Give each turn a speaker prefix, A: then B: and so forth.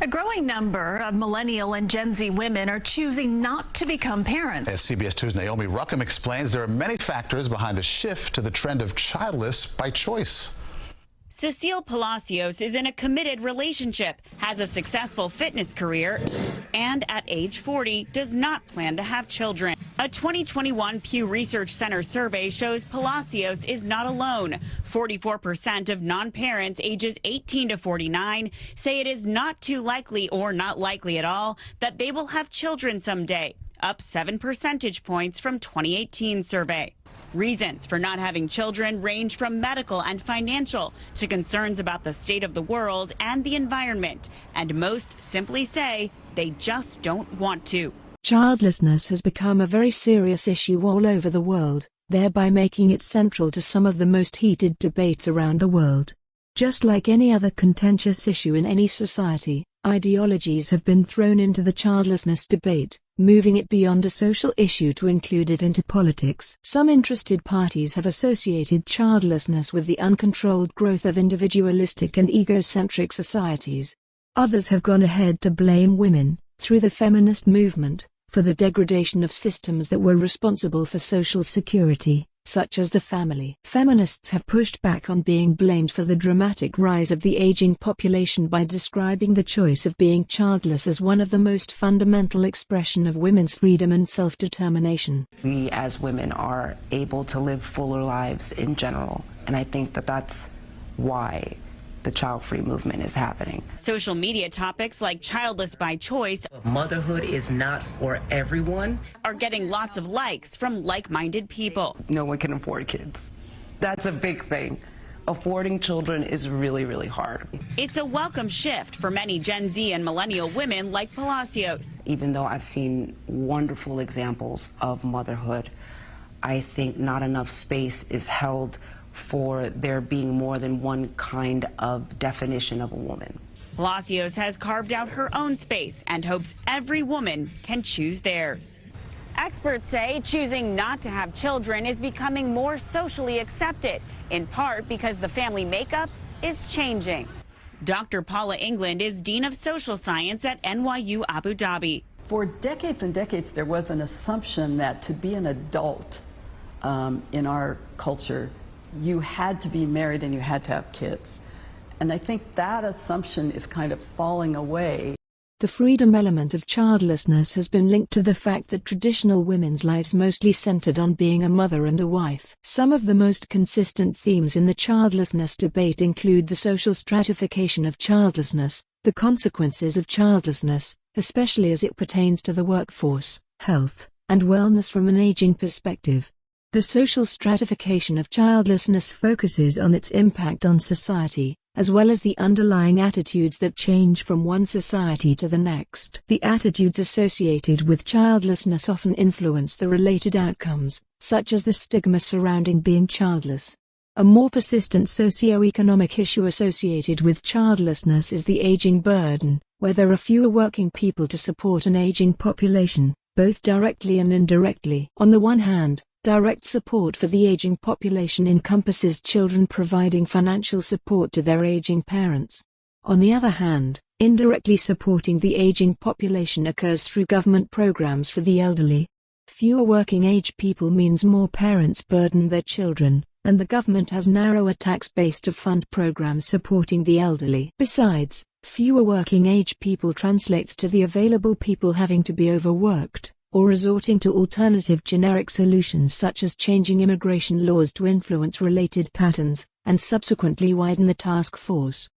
A: A growing number of millennial and Gen Z women are choosing not to become parents.
B: As CBS 2's Naomi Ruckham explains, there are many factors behind the shift to the trend of childless by choice.
C: Cecile Palacios is in a committed relationship, has a successful fitness career, and at age 40 does not plan to have children. A 2021 Pew Research Center survey shows Palacios is not alone. 44% of non-parents ages 18 to 49 say it is not too likely or not likely at all that they will have children someday, up 7 percentage points from 2018 survey. Reasons for not having children range from medical and financial to concerns about the state of the world and the environment, and most simply say they just don't want to.
D: Childlessness has become a very serious issue all over the world, thereby making it central to some of the most heated debates around the world. Just like any other contentious issue in any society, ideologies have been thrown into the childlessness debate, moving it beyond a social issue to include it into politics. Some interested parties have associated childlessness with the uncontrolled growth of individualistic and egocentric societies. Others have gone ahead to blame women, through the feminist movement, for the degradation of systems that were responsible for social security, such as the family. Feminists have pushed back on being blamed for the dramatic rise of the aging population by describing the choice of being childless as one of the most fundamental expression of women's freedom and self-determination.
E: We as women are able to live fuller lives in general, and I think that that's why the child-free movement is happening.
C: Social media topics like childless by choice,
F: motherhood is not for everyone,
C: are getting lots of likes from like-minded people.
E: No one can afford kids. That's a big thing. Affording children is really, really hard.
C: It's a welcome shift for many Gen Z and millennial women like Palacios.
E: Even though I've seen wonderful examples of motherhood, I think not enough space is held for there being more than one kind of definition of a woman.
C: Palacios has carved out her own space and hopes every woman can choose theirs. Experts say choosing not to have children is becoming more socially accepted, in part because the family makeup is changing. Dr. Paula England is Dean of Social Science at NYU Abu Dhabi.
G: For decades and decades, there was an assumption that to be an adult in our culture, you had to be married and you had to have kids. And I think that assumption is kind of falling away.
D: The freedom element of childlessness has been linked to the fact that traditional women's lives mostly centered on being a mother and a wife. Some of the most consistent themes in the childlessness debate include the social stratification of childlessness, the consequences of childlessness, especially as it pertains to the workforce, health, and wellness from an aging perspective. The social stratification of childlessness focuses on its impact on society, as well as the underlying attitudes that change from one society to the next. The attitudes associated with childlessness often influence the related outcomes, such as the stigma surrounding being childless. A more persistent socio-economic issue associated with childlessness is the aging burden, where there are fewer working people to support an aging population, both directly and indirectly. On the one hand, direct support for the aging population encompasses children providing financial support to their aging parents. On the other hand, indirectly supporting the aging population occurs through government programs for the elderly. Fewer working-age people means more parents burden their children, and the government has narrower tax base to fund programs supporting the elderly. Besides, fewer working-age people translates to the available people having to be overworked, or resorting to alternative generic solutions such as changing immigration laws to influence related patterns, and subsequently widen the task force.